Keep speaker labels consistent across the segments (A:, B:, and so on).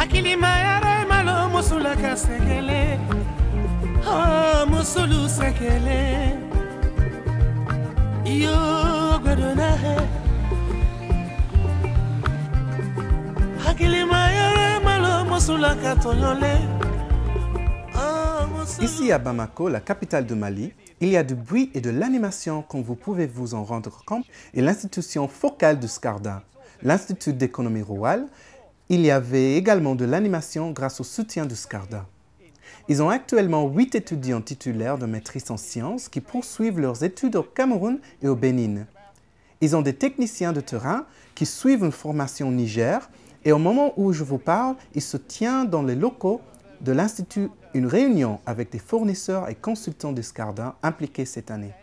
A: Akili mayara malo musula kasekele. Ah musulu sekele. Yo godona he. Akili mayara malo musula katonyole.
B: Ici à Bamako, la capitale de Mali, il y a du bruit et de l'animation comme vous pouvez vous en rendre compte et l'institution focale du SCARDA, l'Institut d'économie rurale. Il y avait également de l'animation grâce au soutien du SCARDA. Ils ont actuellement 8 étudiants titulaires de maîtrise en sciences qui poursuivent leurs études au Cameroun et au Bénin. Ils ont des techniciens de terrain qui suivent une formation au Niger et au moment où je vous parle, il se tient dans les locaux de l'Institut une réunion avec des fournisseurs et consultants du SCARDA impliqués cette année.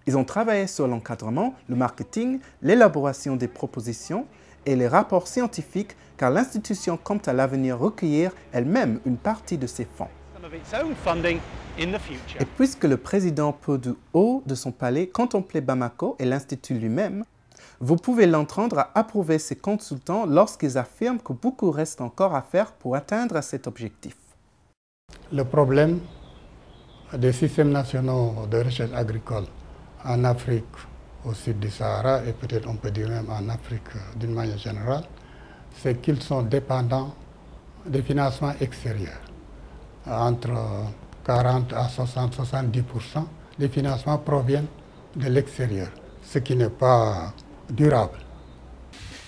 B: Ils ont travaillé sur l'encadrement, le marketing, l'élaboration des propositions et les rapports scientifiques car l'institution compte à l'avenir recueillir elle-même une partie de ces fonds. Et puisque le président peut du haut de son palais contempler Bamako et l'Institut lui-même, vous pouvez l'entendre approuver ses consultants lorsqu'ils affirment que beaucoup reste encore à faire pour atteindre cet objectif.
C: Le problème des systèmes nationaux de recherche agricole en Afrique, au sud du Sahara et peut-être on peut dire même en Afrique d'une manière générale, c'est qu'ils sont dépendants des financements extérieurs. Entre 40 à 60-70% des financements proviennent de l'extérieur, ce qui n'est pas durable.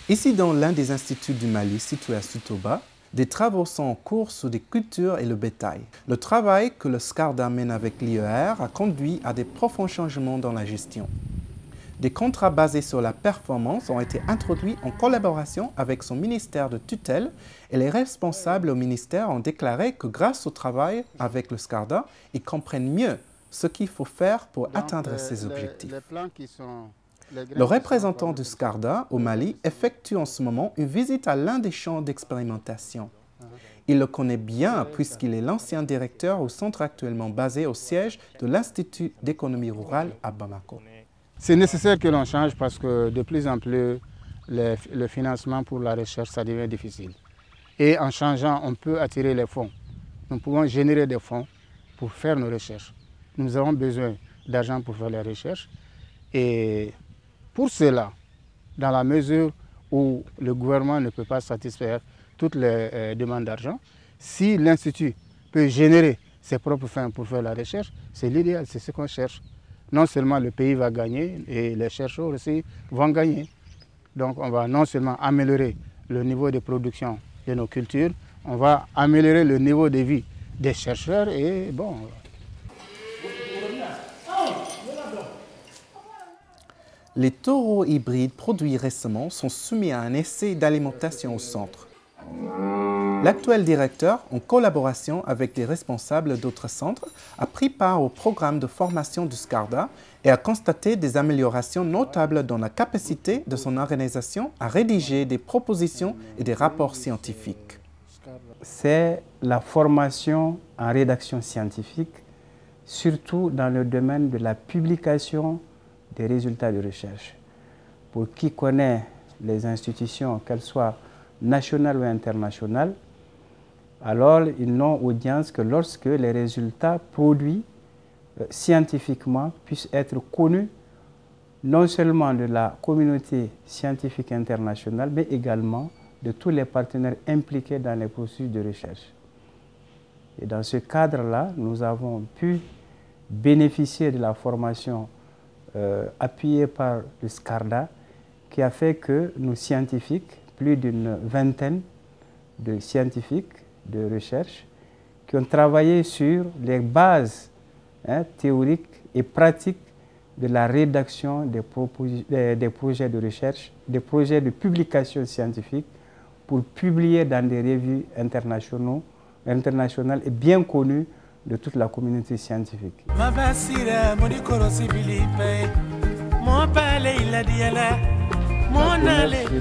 B: Ici, dans l'un des instituts du Mali, situé à Sutoba, des travaux sont en cours sur des cultures et le bétail. Le travail que le SCARDA mène avec l'IER a conduit à des profonds changements dans la gestion. Des contrats basés sur la performance ont été introduits en collaboration avec son ministère de tutelle et les responsables au ministère ont déclaré que grâce au travail avec le SCARDA, ils comprennent mieux ce qu'il faut faire pour atteindre ces objectifs. Le représentant du SCARDA au Mali effectue en ce moment une visite à l'un des champs d'expérimentation. Il le connaît bien puisqu'il est l'ancien directeur au centre actuellement basé au siège de l'Institut d'économie rurale à Bamako.
D: C'est nécessaire que l'on change parce que de plus en plus, le financement pour la recherche, ça devient difficile. Et en changeant, on peut attirer les fonds. Nous pouvons générer des fonds pour faire nos recherches. Nous avons besoin d'argent pour faire les recherches. Et pour cela, dans la mesure où le gouvernement ne peut pas satisfaire toutes les demandes d'argent, si l'Institut peut générer ses propres fonds pour faire la recherche, c'est l'idéal, c'est ce qu'on cherche. Non seulement le pays va gagner et les chercheurs aussi vont gagner. Donc on va non seulement améliorer le niveau de production de nos cultures, on va améliorer le niveau de vie des chercheurs et bon.
B: Les taureaux hybrides produits récemment sont soumis à un essai d'alimentation au centre. L'actuel directeur, en collaboration avec des responsables d'autres centres, a pris part au programme de formation du SCARDA et a constaté des améliorations notables dans la capacité de son organisation à rédiger des propositions et des rapports scientifiques.
E: C'est la formation en rédaction scientifique, surtout dans le domaine de la publication des résultats de recherche. Pour qui connaît les institutions, qu'elles soient nationales ou internationales, alors ils n'ont audience que lorsque les résultats produits scientifiquement puissent être connus non seulement de la communauté scientifique internationale, mais également de tous les partenaires impliqués dans les processus de recherche. Et dans ce cadre-là, nous avons pu bénéficier de la formation appuyée par le SCARDA, qui a fait que nos scientifiques, plus d'une vingtaine de scientifiques de recherche, qui ont travaillé sur les bases théoriques et pratiques de la rédaction des projets de recherche, des projets de publication scientifique pour publier dans des revues internationales et bien connues de toute la communauté scientifique.
D: La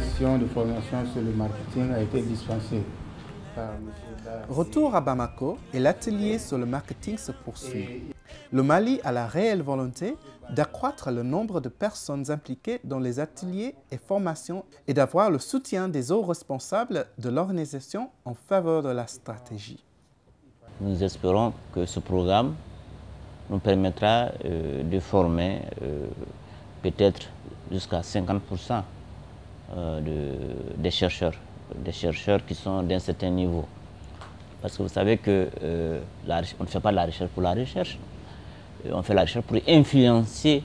D: session de formation sur le marketing a été dispensée
B: Retour à Bamako et l'atelier sur le marketing se poursuit. Le Mali a la réelle volonté d'accroître le nombre de personnes impliquées dans les ateliers et formations et d'avoir le soutien des hauts responsables de l'organisation en faveur de la stratégie.
F: Nous espérons que ce programme nous permettra de former peut-être jusqu'à 50% des chercheurs qui sont d'un certain niveau. Parce que vous savez que on ne fait pas de la recherche pour la recherche, on fait la recherche pour influencer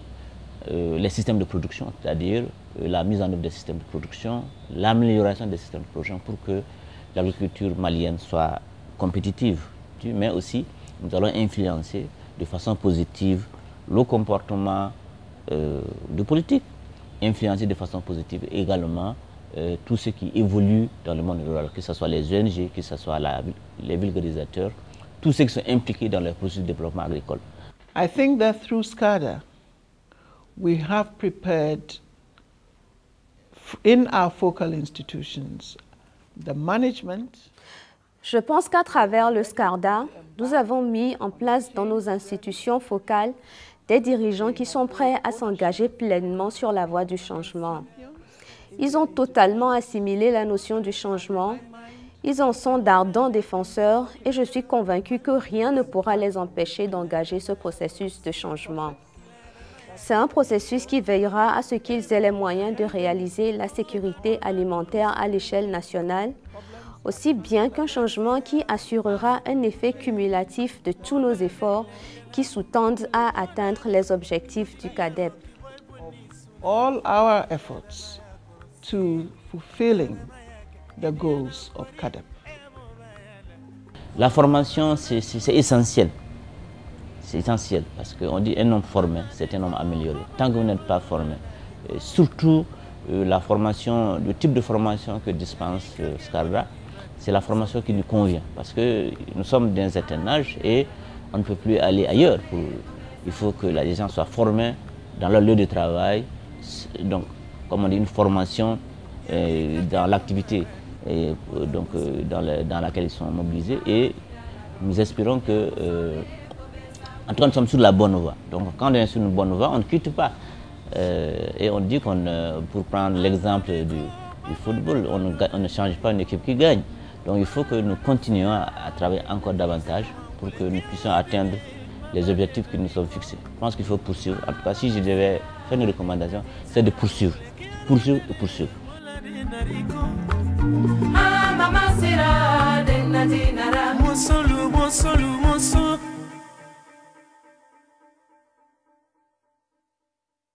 F: les systèmes de production, c'est-à-dire la mise en œuvre des systèmes de production, l'amélioration des systèmes de production pour que l'agriculture malienne soit compétitive. Mais aussi, nous allons influencer de façon positive le comportement de politique, influencer de façon positive également tout ce qui évolue dans le monde rural, que ce soit les ONG, que ce soit les vulgarisateurs, tous ceux qui sont impliqués dans le processus de développement agricole.
G: I think that through SCADA, we have prepared in our focal institutions the management.
H: Je pense qu'à travers le SCARDA, nous avons mis en place dans nos institutions focales des dirigeants qui sont prêts à s'engager pleinement sur la voie du changement. Ils ont totalement assimilé la notion du changement, ils en sont d'ardents défenseurs et je suis convaincue que rien ne pourra les empêcher d'engager ce processus de changement. C'est un processus qui veillera à ce qu'ils aient les moyens de réaliser la sécurité alimentaire à l'échelle nationale, aussi bien qu'un changement qui assurera un effet cumulatif de tous nos efforts qui sous-tendent à atteindre les objectifs du CADEP.
G: All our efforts to fulfilling the goals of CADEP.
F: La formation, c'est essentiel. C'est essentiel parce qu'on dit un homme formé, c'est un homme amélioré. Tant que vous n'êtes pas formé, et surtout la formation, le type de formation que dispense SCARDA, c'est la formation qui nous convient parce que nous sommes d'un certain âge et on ne peut plus aller ailleurs. Il faut que les gens soient formés dans leur lieu de travail, donc comme on dit, une formation dans l'activité dans laquelle ils sont mobilisés et nous espérons que en tout cas nous sommes sur la bonne voie. Donc quand on est sur une bonne voie, on ne quitte pas et on dit pour prendre l'exemple du football, on ne change pas une équipe qui gagne. Donc il faut que nous continuions à travailler encore davantage pour que nous puissions atteindre les objectifs que nous sommes fixés. Je pense qu'il faut poursuivre. En tout cas, si je devais faire une recommandation, c'est de poursuivre. Poursuivre et poursuivre.
A: Monsolu, monsolu, monsolu.